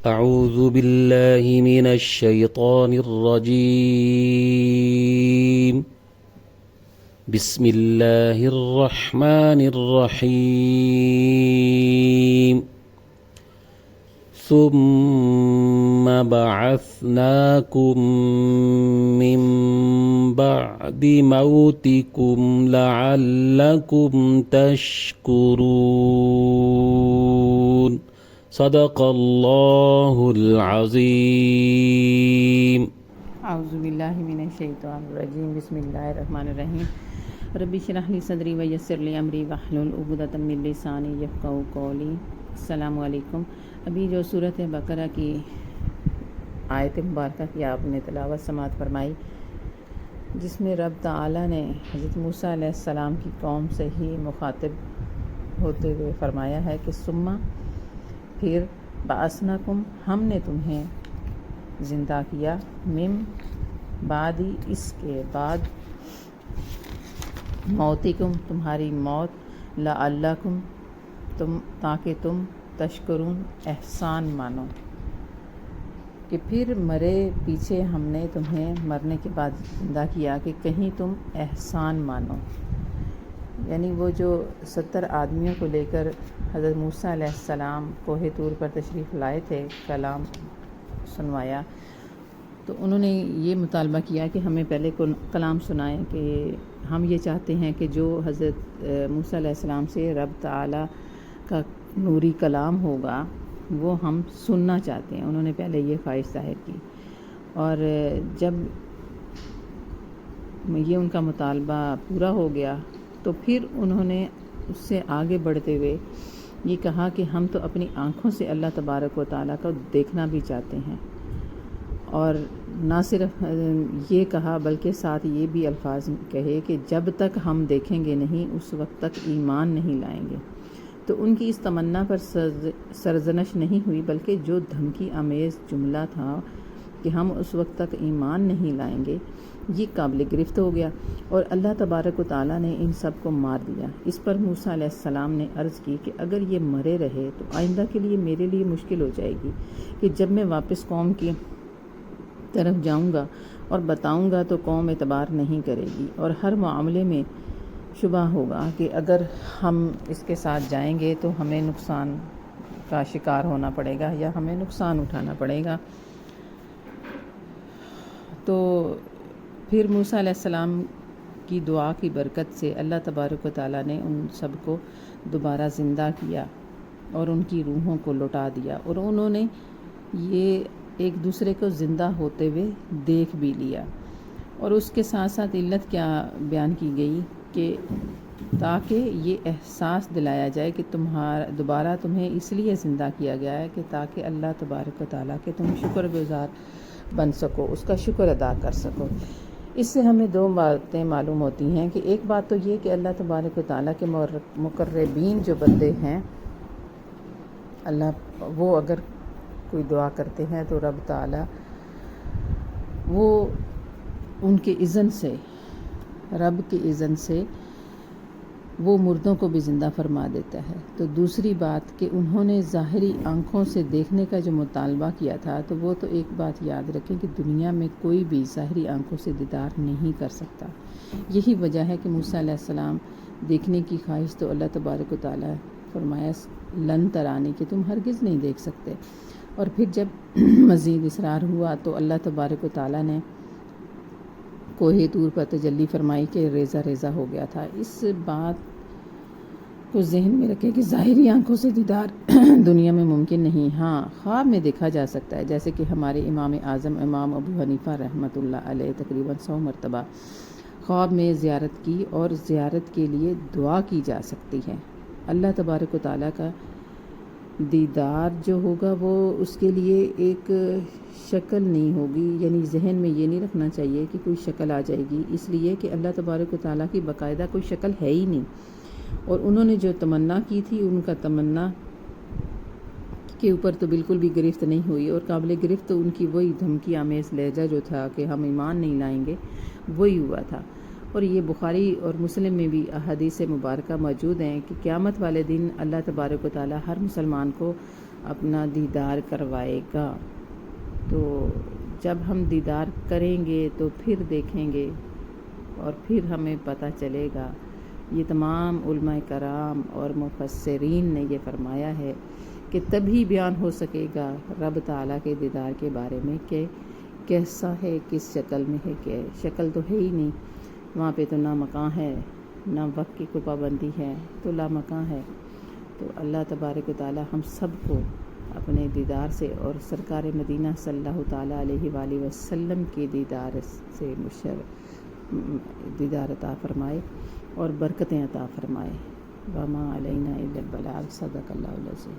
أعوذ بالله من الشيطان الرجيم. بسم الله الرحمن الرحيم. ثم بعثناكم من بعد موتكم لعلكم تشكرون. صدق اللہ العظیم. اعوذ باللہ من الشیطان الرجیم. بسم اللہ الرحمن الرحیم. رب اشرح لی صدری ویسر لی امری واحلل عقدۃ من لسانی یفقہوا قولی. السلام علیکم. ابھی جو سورۃ بقرہ کی آیت مبارکہ کی آپ نے تلاوت سماعت فرمائی، جس میں رب تعالیٰ نے حضرت موسیٰ علیہ السلام کی قوم سے ہی مخاطب ہوتے ہوئے فرمایا ہے کہ ثم پھر بعثناکم ہم نے تمہیں زندہ کیا، من بعد اس کے بعد، موتکم تمہاری موت، لعلکم تاکہ تم تشکرون احسان مانو، کہ پھر مرے پیچھے ہم نے تمہیں مرنے کے بعد زندہ کیا کہ کہیں تم احسان مانو. یعنی وہ جو 70 آدمیوں کو لے کر حضرت موسیٰ علیہ السلام کوہ طور پر تشریف لائے تھے، کلام سنوایا، تو انہوں نے یہ مطالبہ کیا کہ ہمیں پہلے کلام سنائیں، کہ ہم یہ چاہتے ہیں کہ جو حضرت موسیٰ علیہ السلام سے رب تعالیٰ کا نوری کلام ہوگا وہ ہم سننا چاہتے ہیں. انہوں نے پہلے یہ خواہش ظاہر کی، اور جب یہ ان کا مطالبہ پورا ہو گیا تو پھر انہوں نے اس سے آگے بڑھتے ہوئے یہ کہا کہ ہم تو اپنی آنکھوں سے اللہ تبارک و تعالیٰ کو دیکھنا بھی چاہتے ہیں. اور نہ صرف یہ کہا بلکہ ساتھ یہ بھی الفاظ کہے کہ جب تک ہم دیکھیں گے نہیں اس وقت تک ایمان نہیں لائیں گے. تو ان کی اس تمنا پر سرزنش نہیں ہوئی، بلکہ جو دھمکی آمیز جملہ تھا کہ ہم اس وقت تک ایمان نہیں لائیں گے، یہ قابل گرفت ہو گیا، اور اللہ تبارک و تعالیٰ نے ان سب کو مار دیا. اس پر موسیٰ علیہ السلام نے عرض کی کہ اگر یہ مرے رہے تو آئندہ کے لیے میرے لیے مشکل ہو جائے گی کہ جب میں واپس قوم کی طرف جاؤں گا اور بتاؤں گا تو قوم اعتبار نہیں کرے گی، اور ہر معاملے میں شبہ ہوگا کہ اگر ہم اس کے ساتھ جائیں گے تو ہمیں نقصان کا شکار ہونا پڑے گا یا ہمیں نقصان اٹھانا پڑے گا. تو پھر موسیٰ علیہ السلام کی دعا کی برکت سے اللہ تبارک و تعالیٰ نے ان سب کو دوبارہ زندہ کیا اور ان کی روحوں کو لوٹا دیا، اور انہوں نے یہ ایک دوسرے کو زندہ ہوتے ہوئے دیکھ بھی لیا. اور اس کے ساتھ ساتھ علت کیا بیان کی گئی کہ تاکہ یہ احساس دلایا جائے کہ دوبارہ تمہیں اس لیے زندہ کیا گیا ہے کہ تاکہ اللہ تبارک و تعالیٰ کے تم شکر گزار بن سکو، اس کا شکر ادا کر سکو. اس سے ہمیں دو باتیں معلوم ہوتی ہیں کہ ایک بات تو یہ کہ اللہ تبارک و تعالیٰ کے مقربین جو بندے ہیں، اللہ وہ اگر کوئی دعا کرتے ہیں تو رب تعالیٰ وہ ان کے اذن سے، رب کے اذن سے وہ مردوں کو بھی زندہ فرما دیتا ہے. تو دوسری بات کہ انہوں نے ظاہری آنکھوں سے دیکھنے کا جو مطالبہ کیا تھا، تو وہ تو ایک بات یاد رکھیں کہ دنیا میں کوئی بھی ظاہری آنکھوں سے دیدار نہیں کر سکتا. یہی وجہ ہے کہ موسیٰ علیہ السلام دیکھنے کی خواہش تو اللہ تبارک و تعالیٰ فرمایا لن ترانی کہ تم ہرگز نہیں دیکھ سکتے. اور پھر جب مزید اصرار ہوا تو اللہ تبارک و تعالیٰ نے کوہ طور پر تجلی فرمائی کہ ریزہ ریزہ ہو گیا تھا. اس بات کو ذہن میں رکھیں کہ ظاہری آنکھوں سے دیدار دنیا میں ممکن نہیں. ہاں، خواب میں دیکھا جا سکتا ہے، جیسے کہ ہمارے امام اعظم امام ابو حنیفہ رحمۃ اللہ علیہ تقریباً 100 مرتبہ خواب میں زیارت کی، اور زیارت کے لیے دعا کی جا سکتی ہے. اللہ تبارک و تعالیٰ کا دیدار جو ہوگا وہ اس کے لیے ایک شکل نہیں ہوگی، یعنی ذہن میں یہ نہیں رکھنا چاہیے کہ کوئی شکل آ جائے گی، اس لیے کہ اللہ تبارک و تعالیٰ کی باقاعدہ کوئی شکل ہے ہی نہیں. اور انہوں نے جو تمنا کی تھی ان کا تمنا کے اوپر تو بالکل بھی گرفت نہیں ہوئی، اور قابل گرفت ان کی وہی دھمکی آمیز لہجہ جو تھا کہ ہم ایمان نہیں لائیں گے وہی ہوا تھا. اور یہ بخاری اور مسلم میں بھی احادیث مبارکہ موجود ہیں کہ قیامت والے دن اللہ تبارک و تعالی ہر مسلمان کو اپنا دیدار کروائے گا۔ تو جب ہم دیدار کریں گے تو پھر دیکھیں گے اور پھر ہمیں پتہ چلے گا۔ یہ تمام علماء کرام اور مفسرین نے یہ فرمایا ہے کہ تبھی بیان ہو سکے گا رب تعالیٰ کے دیدار کے بارے میں کہ کیسا ہے، کس شکل میں ہے، کہ شکل تو ہے ہی نہیں، وہاں پہ تو نہ مکان ہے نہ وقت کی کوئی پابندی ہے، تو لا مکان ہے۔ تو اللہ تبارک و تعالیٰ ہم سب کو اپنے دیدار سے اور سرکار مدینہ صلی اللہ تعالیٰ علیہ وآلہ وسلم کے دیدار سے دیدار عطا فرمائے اور برکتیں عطا فرمائے۔ وما علینا الا البلاغ، صدق اللہ العظیم۔